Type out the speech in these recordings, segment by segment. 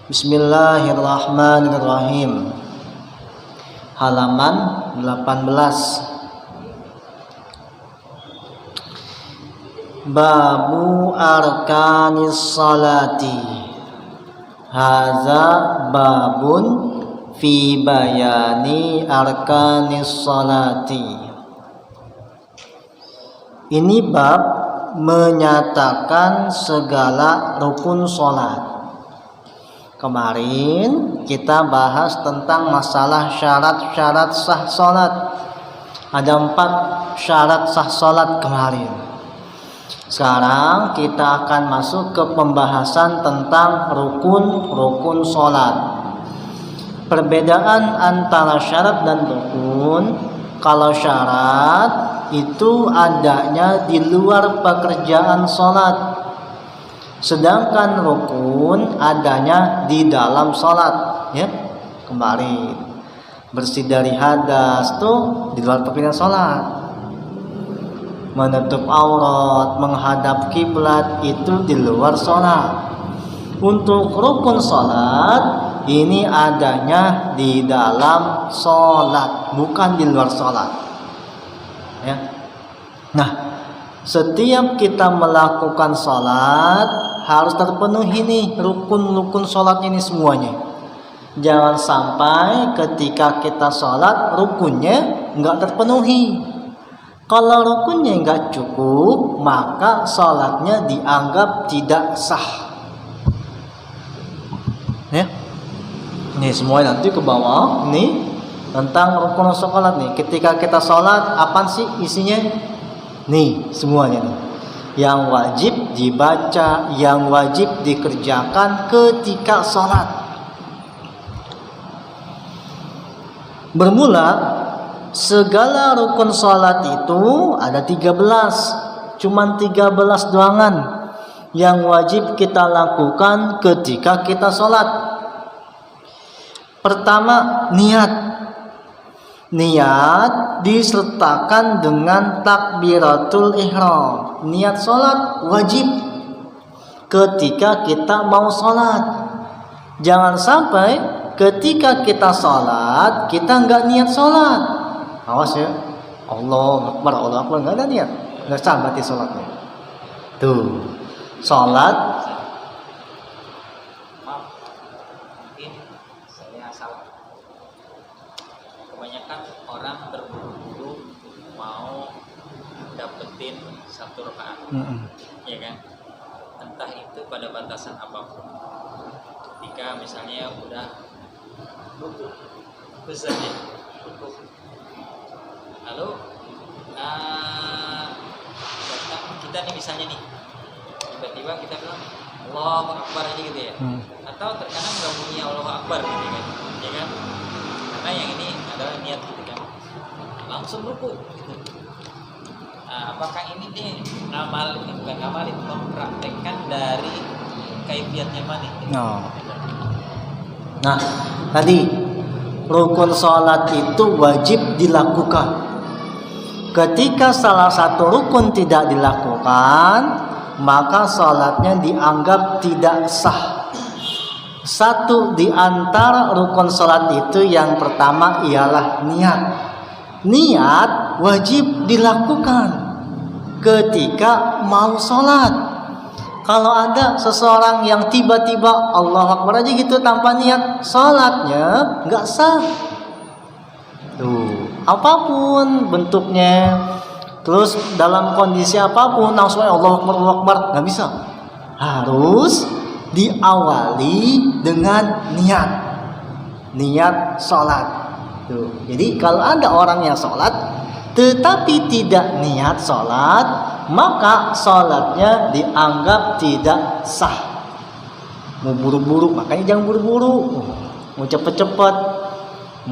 Bismillahirrahmanirrahim. Halaman 18. Babu arkanis salati. Hadza babun fi bayani arkanis salati. Ini bab menyatakan segala rukun salat. Kemarin kita bahas tentang masalah syarat-syarat sah salat. Ada 4 syarat sah salat kemarin. Sekarang kita akan masuk ke pembahasan tentang rukun-rukun salat. Perbedaan antara syarat dan rukun, kalau syarat itu adanya di luar pekerjaan salat. Sedangkan rukun adanya di dalam salat, ya. Kemarin bersih dari hadas tuh di luar pekerjaan salat. Menutup aurat, menghadap kiblat itu di luar salat. Untuk rukun salat ini adanya di dalam salat, bukan di luar salat. Ya. Nah, setiap kita melakukan salat harus terpenuhi nih rukun-rukun salat ini semuanya. Jangan sampai ketika kita salat rukunnya enggak terpenuhi. Kalau rukunnya enggak cukup, maka salatnya dianggap tidak sah. Ya. Ini semua nanti ke bawah nih tentang rukun salat nih. Ketika kita salat, apa sih isinya? Nih, semuanya nih. Yang wajib dibaca, yang wajib dikerjakan ketika salat. Bermula, segala rukun salat itu ada 13. Cuman 13 doangan yang wajib kita lakukan ketika kita salat. Pertama, niat. Niat disertakan dengan takbiratul ihram. Niat salat wajib ketika kita mau salat. Jangan sampai ketika kita salat kita enggak niat salat. Awas ya. Allah Akbar enggak ada niat. Enggak sah berarti salatnya. Tuh. Salat kebanyakan orang berburu-buru mau dapetin 1 rakaat, ya kan? Entah itu pada batasan apapun. Ketika misalnya udah besarnya cukup, lalu datang kita nih misalnya nih, tiba-tiba kita bilang Allahu Akbar aja gitu ya, atau terkadang nggak bunyi Allahu Akbar gitu kan, ya kan? Karena yang ini adalah niat gitu kan, langsung ruku gitu. Nah, apakah ini nih bukan ngamalin, mempraktekkan dari kaifiatnya mana? Nah, tadi rukun salat itu wajib dilakukan. Ketika salah satu rukun tidak dilakukan, maka salatnya dianggap tidak sah. Satu di antara rukun salat itu yang pertama ialah niat. Niat wajib dilakukan ketika mau salat. Kalau ada seseorang yang tiba-tiba Allahu Akbar aja gitu tanpa niat, salatnya enggak sah. Tuh, apapun bentuknya, terus dalam kondisi apapun langsung Allahu Akbar, enggak bisa. Harus diawali dengan niat salat. Tuh. Jadi kalau ada orang yang salat tetapi tidak niat salat, maka salatnya dianggap tidak sah. Mau buru-buru, makanya jangan buru-buru. Mau cepet-cepet,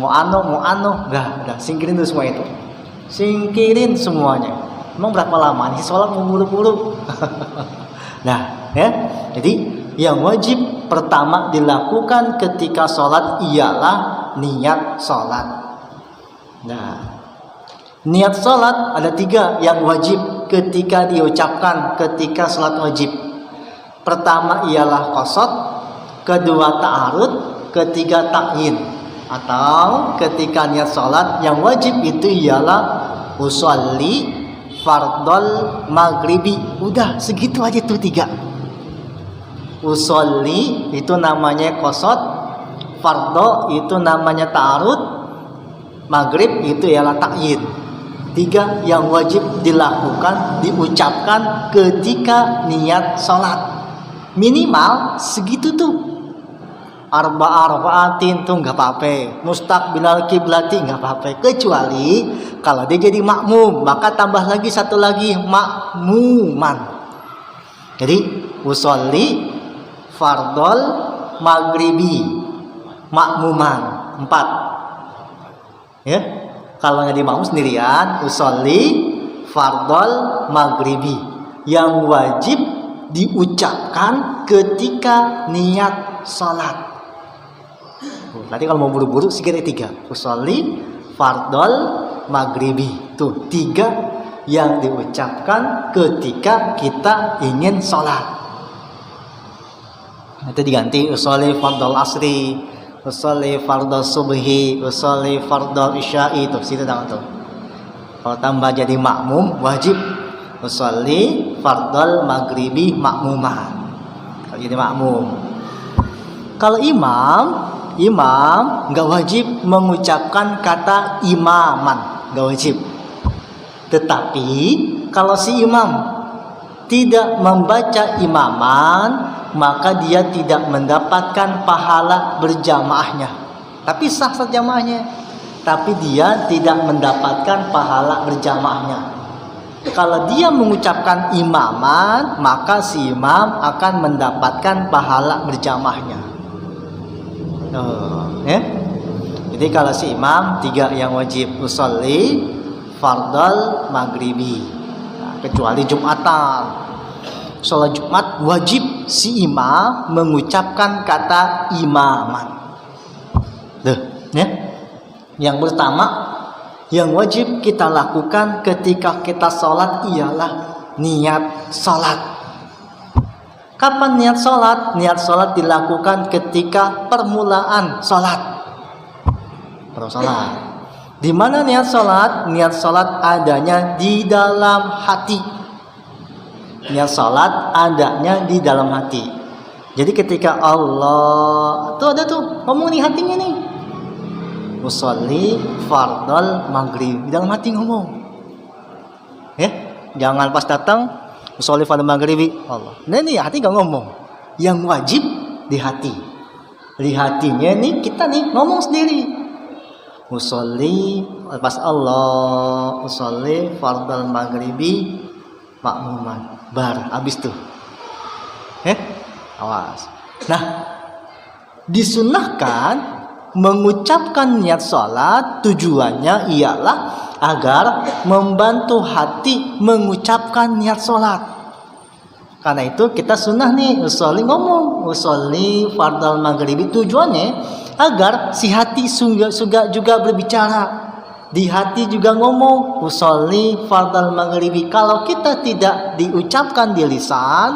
mau enggak, udah singkirin dulu semua itu. Singkirin semuanya. Emang berapa lama nih salat mau buru-buru? Nah, ya. Jadi yang wajib pertama dilakukan ketika sholat ialah niat sholat. Nah, niat sholat ada 3 yang wajib ketika diucapkan ketika sholat wajib. Pertama ialah qasad, kedua ta'arud, ketiga ta'yin. Atau ketika niat sholat yang wajib itu ialah usolli fardol maghribi. Udah segitu aja tuh 3. Usolli itu namanya qasad, fardo itu namanya ta'arud, maghrib itu ialah ta'yin. 3 yang wajib dilakukan, diucapkan ketika niat sholat. Minimal segitu tuh. Arba'atin tuh nggak apa-apa, mustaqbilal kiblati nggak apa-apa, kecuali kalau dia jadi makmum, maka tambah lagi satu lagi, makmuman. Jadi usolli fardol maghribi makmuman 4 ya. Kalau nggak di makmum sendirian, usolli fardol maghribi yang wajib diucapkan ketika niat sholat. Nanti kalau mau buru-buru sekira 3. Usolli fardol maghribi. Tuh 3 yang diucapkan ketika kita ingin sholat. Itu diganti usolli fardol asri, usolli fardol subhi, usolli fardol isya'i. Tuh situ tangan tuh. Kalau tambah jadi makmum wajib usolli fardol maghribi makmuman. Kalau jadi makmum. Kalau imam nggak wajib mengucapkan kata imaman, nggak wajib. Tetapi kalau si imam tidak membaca imaman, maka dia tidak mendapatkan pahala berjamaahnya. Tapi sah jamaahnya, tapi dia tidak mendapatkan pahala berjamaahnya. Kalau dia mengucapkan imaman, maka si imam akan mendapatkan pahala berjamaahnya. Ya. Jadi kalau si imam 3 yang wajib, usolli fardal maghribi. Nah, kecuali Jumatan. Sholat Jumat wajib si imam mengucapkan kata imaman. Ya. Yang pertama yang wajib kita lakukan ketika kita sholat ialah niat sholat. Kapan niat sholat? Niat sholat dilakukan ketika permulaan sholat. Di mana niat sholat? Niat sholat adanya di dalam hati. Niat sholat adanya di dalam hati. Jadi ketika Allah tuh ada tuh ngomong nih hatinya nih, usolli fardal maghrib, di dalam hati ngomong. Ya, jangan pas datang usolli fardal maghribi Allah. Nah ini hati nggak ngomong. Yang wajib di hati. Di hatinya nih kita nih ngomong sendiri. Usolli pas Allah, usolli fardal maghribi makmuman. Bar habis tuh. Awas. Nah, disunahkan mengucapkan niat sholat tujuannya ialah agar membantu hati mengucapkan niat sholat. Karena itu kita sunnah nih usolli ngomong usolli fardal maghribi, tujuannya agar si hati juga berbicara, di hati juga ngomong usolli fardal maghribi. Kalau kita tidak diucapkan di lisan,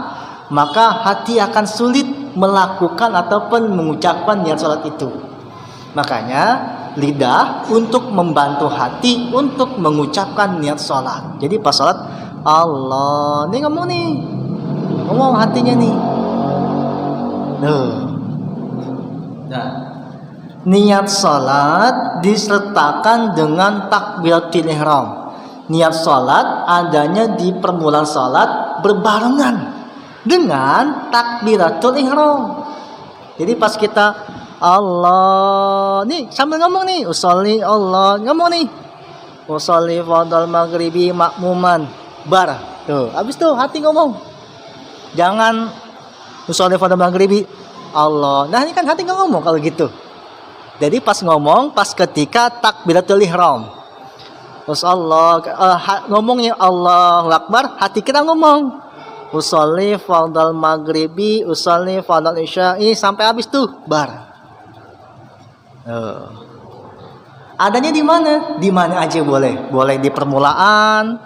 maka hati akan sulit melakukan ataupun mengucapkan niat sholat itu. Makanya lidah untuk membantu hati untuk mengucapkan niat sholat. Jadi pas sholat Allah nih ngomong hatinya nih. Nah, niat sholat disertakan dengan takbiratul ihram. Niat sholat adanya di permulaan sholat berbarengan dengan takbiratul ihram. Jadi pas kita Allah nih sambil ngomong nih usolli Allah, ngomong nih usolli fardal maghribi makmuman bar. Tuh habis tuh hati ngomong, jangan usolli fardal maghribi Allah. Nah ini kan hati nggak ngomong kalau gitu. Jadi pas ngomong pas ketika takbiratul ihram, terus Allah ngomongnya Allahu Akbar, hati kita ngomong usolli fardal maghribi, usolli fardal isya'i sampai habis tuh bar. Adanya di mana? Di mana aja boleh. Boleh di permulaan,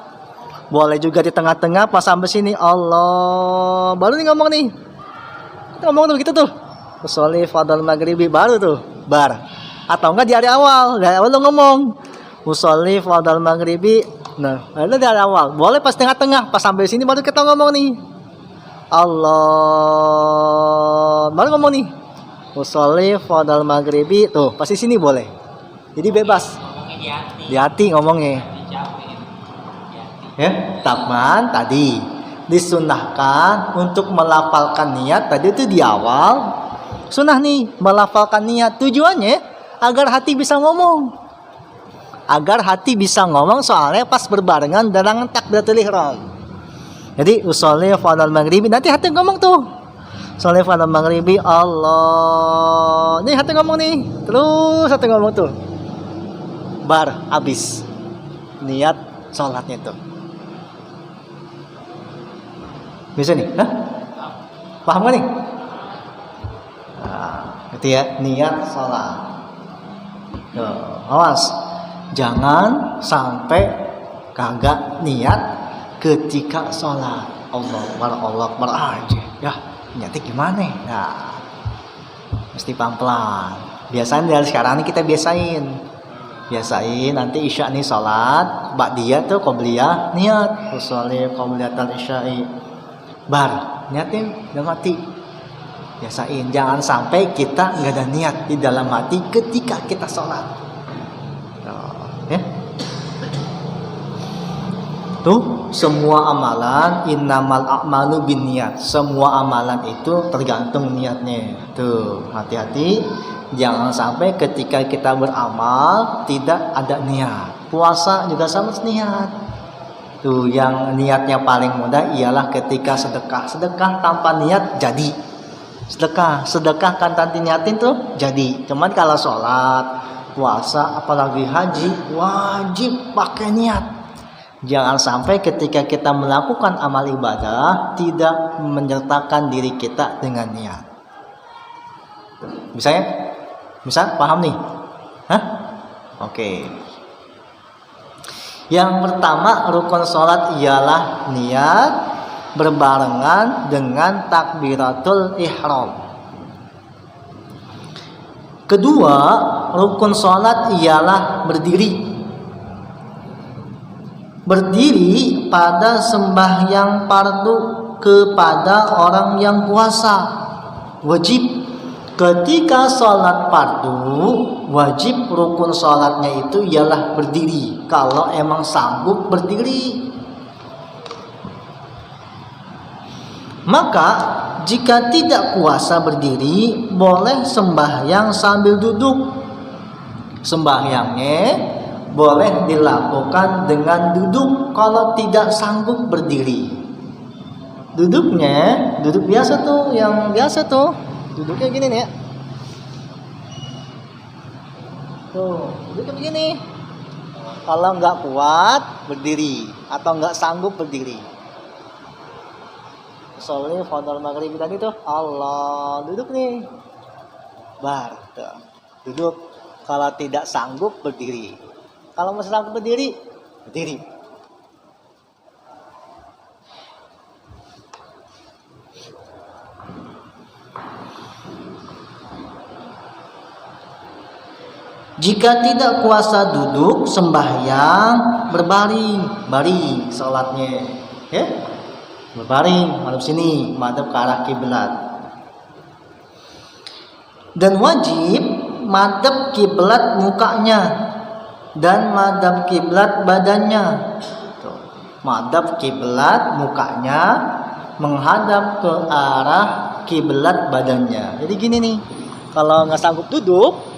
boleh juga di tengah-tengah pas sampai sini Allah. Baru nih ngomong nih. Kita ngomong tuh gitu tuh. usolli fardal maghribi, baru tuh bar. Atau enggak dari awal lu ngomong usolli fardal maghribi. Nah, itu dari awal. Boleh pas tengah-tengah, pas sampai sini baru kita ngomong nih. Allah, baru ngomong nih. Usolli fardal maghribi, tuh pasti sini boleh. Jadi bebas. Ngomongnya di hati. Di hati ngomongnya. Dicapai di hati. Ya, taman tadi disunahkan untuk melafalkan niat tadi itu di awal. Sunnah nih melafalkan niat, tujuannya agar hati bisa ngomong. Agar hati bisa ngomong, soalnya pas berbarengan dengan takbiratul ihram. Jadi usolli fardal maghribi, nanti hati ngomong tuh. Usolli fardal maghribi, Allah. Nih hati ngomong nih. Terus hati ngomong tuh. Bar habis niat sholatnya tuh. Bisa nih? Hah? Paham gak nih? Nah, itu ya, niat sholat. Tuh, awas. Jangan sampai kagak niat ketika sholat. Allah Akbar aja. Ya, niatnya gimana? Nah, mesti pelan-pelan. Biasanya dari sekarang ini kita biasain nanti isya nih sholat, ba'diyah tuh qobliyah niat. Usolli qobliyatal isya'i. Bar, niatnya dalam hati. Biasain, jangan sampai kita nggak ada niat di dalam hati ketika kita sholat. Ya. Tuh, semua amalan innamal a'malu binniyat. Semua amalan itu tergantung niatnya. Tuh, hati-hati jangan sampai ketika kita beramal tidak ada niat. Puasa juga sama niat. Tuh, yang niatnya paling mudah ialah ketika sedekah. Sedekah tanpa niat jadi. Sedekah kan tanpa niatin tuh jadi. Cuman kalau sholat, puasa, apalagi haji, wajib pakai niat. Jangan sampai ketika kita melakukan amal ibadah tidak menyertakan diri kita dengan niat. Bisa paham nih? Hah? Oke. Yang pertama rukun sholat ialah niat berbarengan dengan takbiratul ihram. Kedua, rukun sholat ialah berdiri. Berdiri pada sembahyang fardu kepada orang yang puasa. Wajib. Ketika sholat fardu, wajib rukun sholatnya itu ialah berdiri. Kalau emang sanggup berdiri. Maka jika tidak kuasa berdiri, boleh sembahyang sambil duduk. Sembahyangnya boleh dilakukan dengan duduk kalau tidak sanggup berdiri. Duduknya, duduk biasa tuh, yang biasa tuh. Duduknya gini nih ya. Tuh, duduknya begini. Kalau nggak kuat, berdiri. Atau nggak sanggup berdiri. Sholli fardal maghribi tadi tuh, Allah, duduk nih. Bar, tuh. Duduk. Kalau tidak sanggup berdiri. Kalau masih sanggup berdiri, berdiri. Jika tidak kuasa duduk, sembahyang berbaring, baring sholatnya, ya, berbaring, madhab sini, madhab ke arah kiblat. Dan wajib madhab kiblat mukanya dan madhab kiblat badannya. Tuh, madhab kiblat mukanya menghadap ke arah kiblat badannya. Jadi gini nih, kalau nggak sanggup duduk,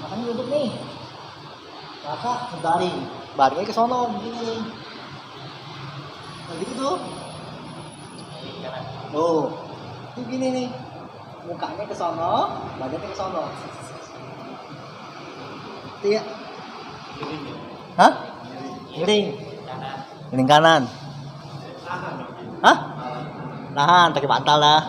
makanya duduk nih, maka berbaring, baringnya ke sono begini. Nah, gitu tuh. Tuh, itu gini nih, mukanya ke sono, badannya ke sono. Itu ya. Hah? Miring. Miring kanan. Hah? Nahan, pakai bantal lah.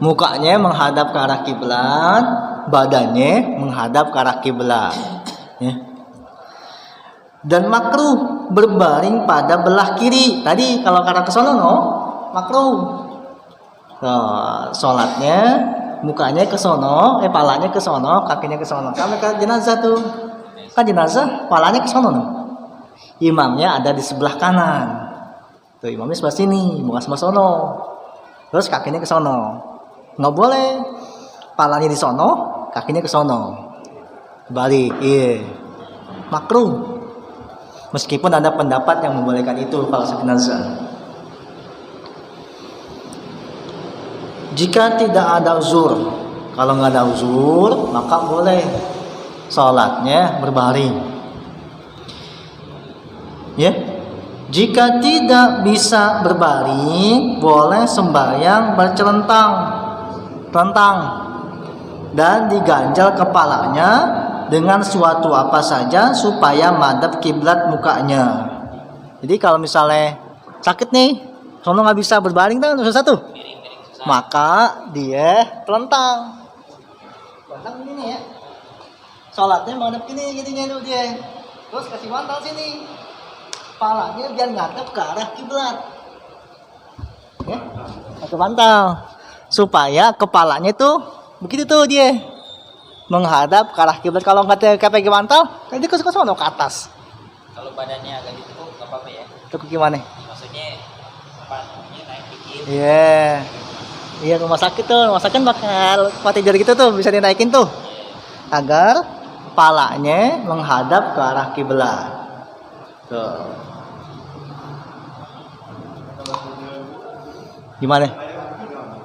Mukanya menghadap ke arah kiblat, badannya menghadap ke arah kiblat. Ya. Dan makruh berbaring pada belah kiri. Tadi kalau ke arah ke sono no, makruh. Sholatnya mukanya ke sono, palanya ke sono, kakinya ke sono. Kami ke jenazah tuh, kan jenazah, palanya ke sono no. Imamnya ada di sebelah kanan. Tuh imamnya sebelah sini, bukan sebelah sono. Terus kakinya ke sono. Nggak boleh palanya di sono, kakinya ke sono. Balik, iya. Makruh. Meskipun ada pendapat yang membolehkan itu kalau jenazah. Jika tidak ada uzur, kalau nggak ada uzur, maka boleh sholatnya berbaring. Ya, jika tidak bisa berbaring, boleh sembahyang bercelentang, dan diganjal kepalanya dengan suatu apa saja supaya madhab kiblat mukanya. Jadi kalau misalnya sakit nih, sono nggak bisa berbaring kan satu, maka dia telentang gini ya, sholatnya menghadap gini itu dia, terus kasih bantal sini, kepalanya biar ngadep ke arah kiblat, ya, pakai bantal supaya kepalanya tuh begitu tuh dia menghadap ke arah kiblat. Kalau nggak pakai bantal, nanti ke sono ke atas. Kalau badannya agak ditekuk nggak apa-apa ya? Tekuk gimana? Maksudnya apa namanya, naik dikit. Iya. Iya, rumah sakit bakal mati jari gitu tuh, bisa dinaikin tuh. Agar kepalanya menghadap ke arah kiblat. Tuh. Gimana?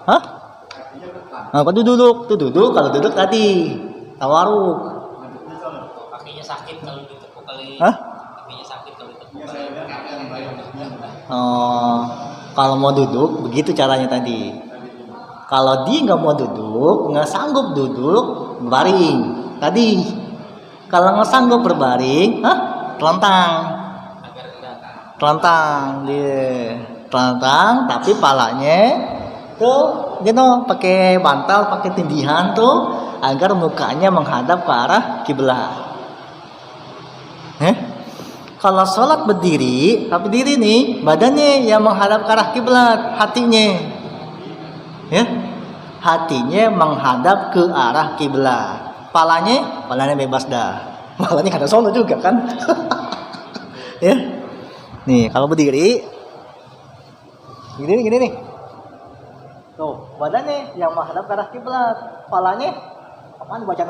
Hah? Nah, kalau duduk, kalau duduk tadi tawaruk. Kakinya sakit kalau ditekuk kali. Hah? Kakinya sakit kalau ditekuk kali. Oh, kalau mau duduk begitu caranya tadi. Kalau dia nggak mau duduk, nggak sanggup duduk, berbaring. Tadi, kalau nggak sanggup berbaring, telentang, tapi palanya tuh, pakai bantal, pakai tindihan tuh, agar mukanya menghadap ke arah kiblat. Kalau sholat berdiri, nih, badannya yang menghadap ke arah kiblat, hatinya. Ya, hatinya menghadap ke arah kiblat. Palanya bebas dah. Palanya ada sono juga kan. Ya. Nih, kalau berdiri gini nih. Tuh, badannya yang menghadap ke arah kiblat. Palanya apaan baca.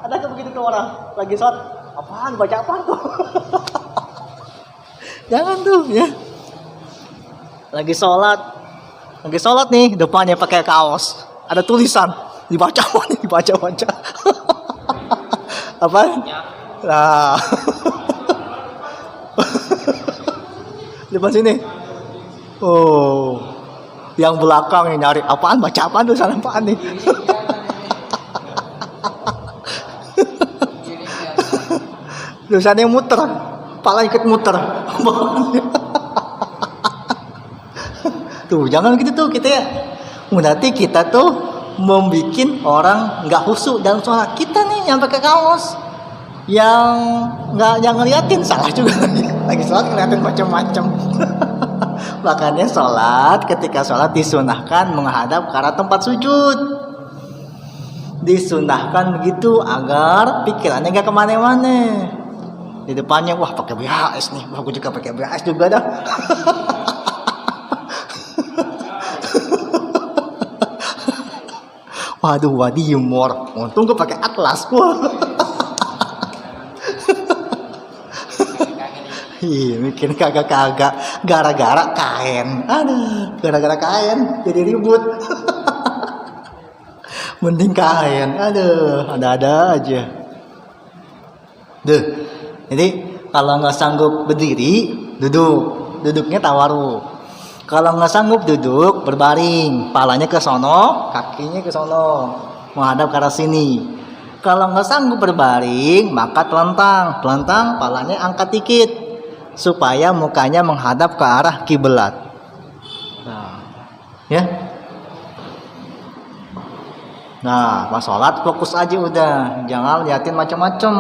Ada tuh begitu tuh orang lagi sholat. Apaan tuh? Jangan tuh ya. Lagi sholat nih, depannya pakai kaos, ada tulisan, dibaca. Apa? Nah, depan sini. Oh, yang belakang yang nyari apaan tulisan apaan nih? Tulisannya muter, kepala ikut muter. Tuh, jangan gitu tuh kita ya. Nanti kita tuh membuat orang nggak khusyuk dalam sholat. Kita nih yang pakai kaos, yang nggak ngeliatin, salah juga lagi sholat ngeliatin macam-macam. Makanya ketika sholat disunahkan menghadap ke arah tempat sujud. Disunahkan begitu agar pikirannya nggak kemana-mana. Di depannya wah pakai BHS nih, aku juga pakai BHS juga dah. Waduh, humor. Untung gue pakai atlas gua. Iya, mikir kagak gara-gara kain. Aduh, gara-gara kain jadi ribut. Mending kain. Aduh, ada-ada aja. Jadi kalau nggak sanggup berdiri, duduknya tawaruk. Kalau nggak sanggup duduk, berbaring, palanya ke sono, kakinya ke sono, menghadap ke arah sini. Kalau nggak sanggup berbaring, maka telentang, palanya angkat dikit, supaya mukanya menghadap ke arah kiblat. Nah, ya, Nah, pas sholat fokus aja udah, jangan liatin macam-macam.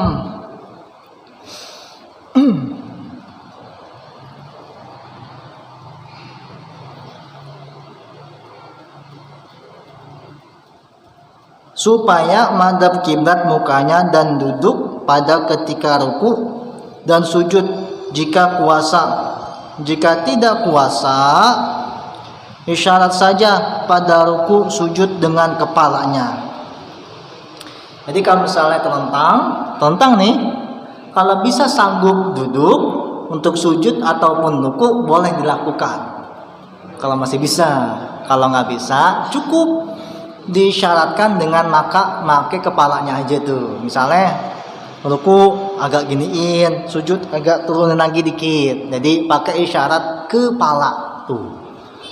Supaya madhab kiblat mukanya dan duduk pada ketika ruku dan sujud jika kuasa. Jika tidak kuasa, isyarat saja pada ruku sujud dengan kepalanya. Jadi kalau misalnya telentang nih, kalau bisa sanggup duduk untuk sujud ataupun ruku boleh dilakukan. Kalau masih bisa, kalau nggak bisa cukup disyaratkan dengan pakai kepalanya aja tuh. Misalnya ruku agak giniin, sujud agak turunin lagi dikit. Jadi pakai isyarat kepala tuh.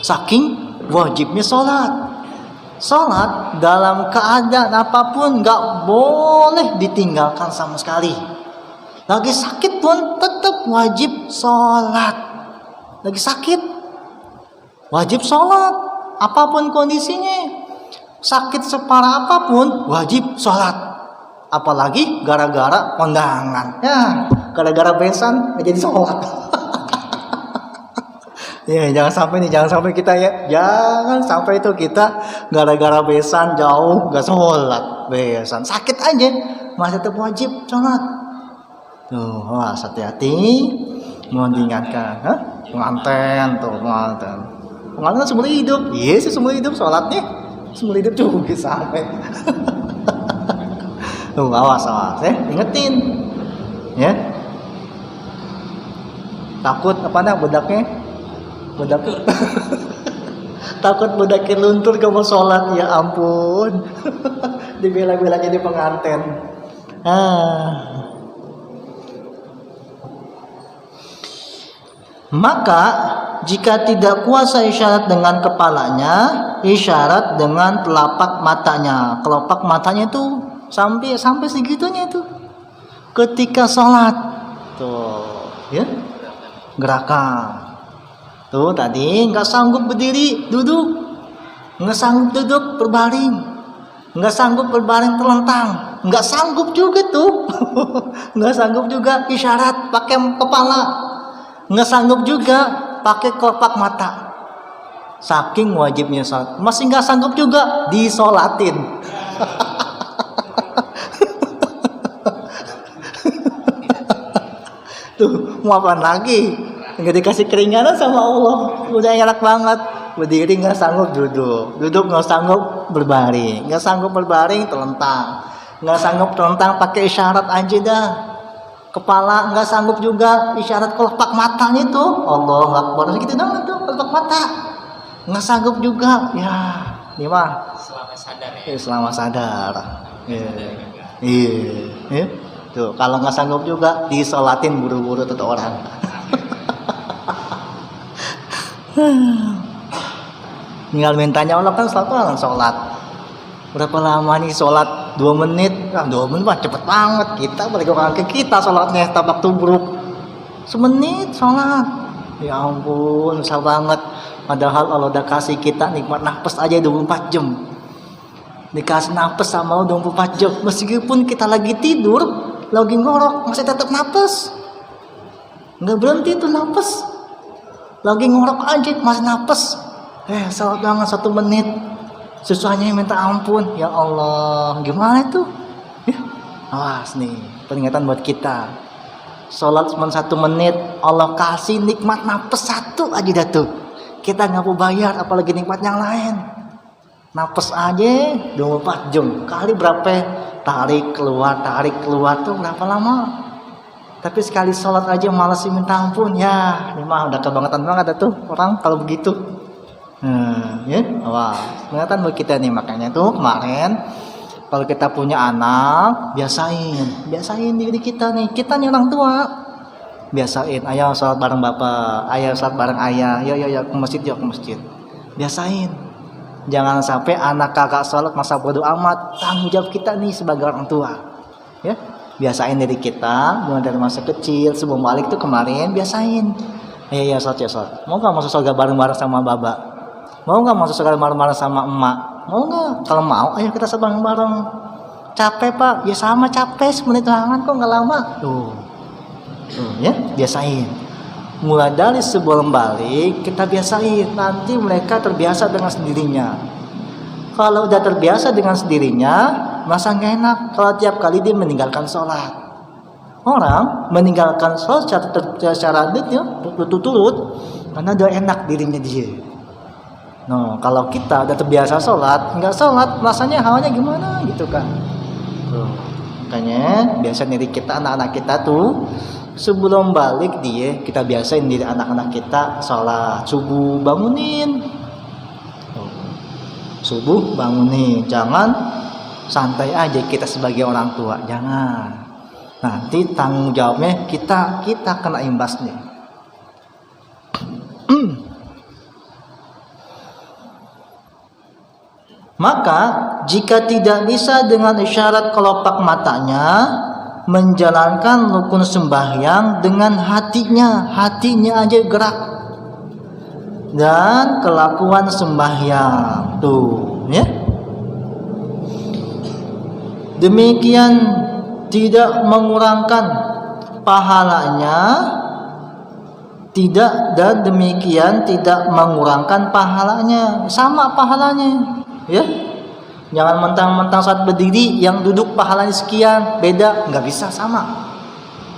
Saking wajibnya sholat dalam keadaan apapun nggak boleh ditinggalkan sama sekali. Lagi sakit pun tetap wajib sholat. Lagi sakit wajib sholat apapun kondisinya. Sakit separah apapun wajib sholat. Apalagi gara-gara kondangan, ya gara-gara besan jadi sholat. Ya jangan sampai kita jangan sampai itu kita gara-gara besan jauh nggak sholat, besan sakit aja masih tetap wajib sholat. Tuh, hati-hati, mohon diingatkan. Pengantin seumur hidup, iya sih seumur hidup sholatnya, seumur hidup juga sampai. Tuh, awas ya, ingetin, ya. Takut bedaknya. Takut bedaknya luntur kamu sholat, ya ampun. Dibela-bela jadi pengantin. Maka jika tidak kuasa isyarat dengan kepalanya, isyarat dengan telapak matanya. Kelopak matanya itu sampai segitunya itu. Ketika sholat, tuh, ya, gerakan. Tuh tadi nggak sanggup berdiri, duduk, nggak sanggup duduk berbaring, nggak sanggup berbaring telentang, nggak sanggup juga tuh, nggak sanggup juga isyarat pakai kepala. Nggak sanggup juga pakai kelopak mata. Saking wajibnya sholat, masih nggak sanggup juga disolatin. Tuh mau apa lagi? Nggak dikasih keringanan sama Allah, udah enak banget. Berdiri nggak sanggup duduk nggak sanggup berbaring, nggak sanggup berbaring telentang, nggak sanggup telentang pakai isyarat aja dah. Kepala nggak sanggup juga isyarat kelopak matanya tuh, Allahu Akbar gitu dong tuh kelopak mata nggak sanggup juga ya. Ini mah selama sadar ya. Selama sadar. Iya. Tuh kalau nggak sanggup juga disolatin buru-buru tuh orang. Tinggal mintanya Allah kan sholat. Berapa lama nih sholat? 2 menit. 2 menit mah cepet banget. Kita balik orang ke kita sholatnya tabak tubruk. Semenit sholat. Ya ampun, susah banget. Padahal Allah udah kasih kita nikmat nafas aja 24 jam. Dikasih nafas sama Allah 24 jam. Meskipun kita lagi tidur, lagi ngorok, masih tetap nafas. Nggak berhenti tuh nafas. Lagi ngorok aja masih nafas. Sholat banget 1 menit. Susahnya minta ampun. Ya Allah, gimana itu? Awas nih, peringatan buat kita. Sholat cuma 1 menit, Allah kasih nikmat nafas 1 aja dah tuh. Kita nggak mau bayar, apalagi nikmat yang lain. Nafas aja 24 jam. Kali berapa? Tarik keluar tuh berapa lama? Tapi sekali sholat aja malas minta ampun. Ya, ini mah udah kebangetan banget tuh orang kalau begitu. Ya, wah, peringatan buat kita nih. Makanya tuh kemarin kalau kita punya anak, biasain diri kita nih orang tua, biasain, ayo sholat bareng bapak, ayo sholat bareng ayah, yo ke masjid, biasain. Jangan sampai anak kakak sholat masa bodo amat. Tanggung jawab kita nih sebagai orang tua, ya. Biasain diri kita, mulai dari masa kecil sebelum balik tuh kemarin biasain. Ayo sholat. Mau nggak masuk surga bareng-bareng sama baba? Mau nggak masuk surga bareng-bareng sama emak? Mau nggak? Kalau mau, ayo kita bareng-bareng. Capek pak? Ya sama capek, 10 menit tangan kok nggak lama. Tuh ya, biasain. Mulai dari sebelum balik kita biasain. Nanti mereka terbiasa dengan sendirinya. Kalau udah terbiasa dengan sendirinya, masa nggak enak kalau tiap kali dia meninggalkan sholat. Orang meninggalkan sholat secara berturut-turut karena udah enak dirinya dia. Nah, kalau kita udah terbiasa sholat, nggak sholat, rasanya hawanya gimana gitu kan? Tuh. Makanya biasa diri kita, anak-anak kita tuh sebelum balik dia kita biasain diri anak-anak kita sholat subuh, bangunin. Subuh bangunin, jangan santai aja kita sebagai orang tua, jangan. Nanti tanggung jawabnya kita kena imbasnya. Maka jika tidak bisa dengan isyarat kelopak matanya menjalankan rukun sembahyang dengan hatinya aja gerak dan kelakuan sembahyang tuh ya. Demikian tidak mengurangkan pahalanya, dan demikian tidak mengurangkan pahalanya, sama pahalanya ya. Jangan mentang-mentang saat berdiri yang duduk pahalanya sekian, beda, nggak bisa sama.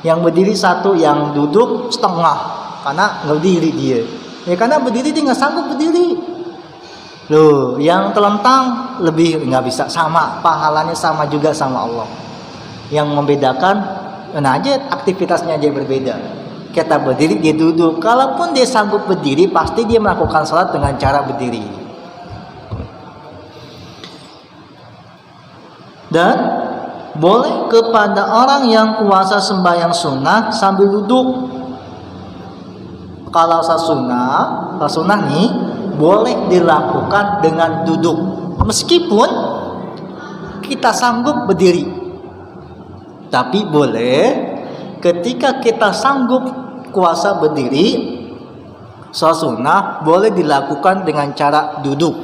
Yang berdiri satu, yang duduk setengah karena nggak berdiri dia. Ya karena berdiri dia nggak sanggup berdiri. Loh, yang telentang lebih nggak bisa sama, pahalanya sama juga sama Allah. Yang membedakan, aja aktivitasnya aja berbeda. Kita berdiri, dia duduk. Kalaupun dia sanggup berdiri, pasti dia melakukan sholat dengan cara berdiri. Dan boleh kepada orang yang puasa sembahyang sunnah sambil duduk. Kalau sunnah nih boleh dilakukan dengan duduk, meskipun kita sanggup berdiri. Tapi boleh ketika kita sanggup puasa berdiri, sholat sunnah boleh dilakukan dengan cara duduk.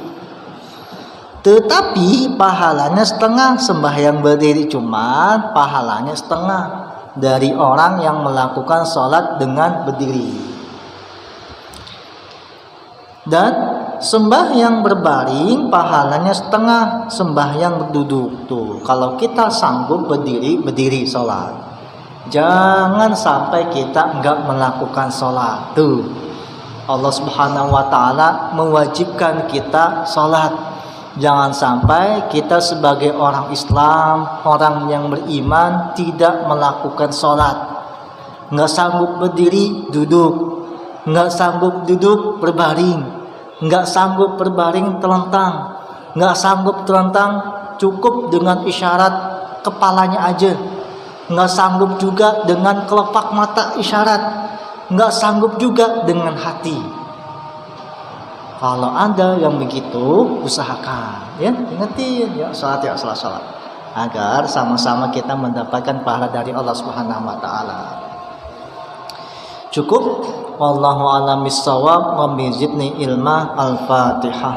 Tetapi pahalanya setengah sembahyang berdiri, cuma pahalanya setengah dari orang yang melakukan sholat dengan berdiri. Dan sembahyang berbaring pahalanya setengah sembahyang berduduk. Tuh, kalau kita sanggup berdiri sholat, jangan sampai kita enggak melakukan sholat. Tuh, Allah Subhanahu wa Ta'ala mewajibkan kita sholat. Jangan sampai kita sebagai orang Islam, orang yang beriman, tidak melakukan sholat. Nggak sanggup berdiri, duduk. Nggak sanggup duduk, berbaring. Nggak sanggup berbaring, telentang. Nggak sanggup telentang, cukup dengan isyarat kepalanya aja. Nggak sanggup juga dengan kelopak mata isyarat. Nggak sanggup juga dengan hati. Kalau ada yang begitu, usahakan ya, ingetin ya, salat agar sama-sama kita mendapatkan pahala dari Allah Subhanahu wa Ta'ala. Cukup. Wallahu a'lam bishawab. Wa bizidni ilma. Al-Fatihah.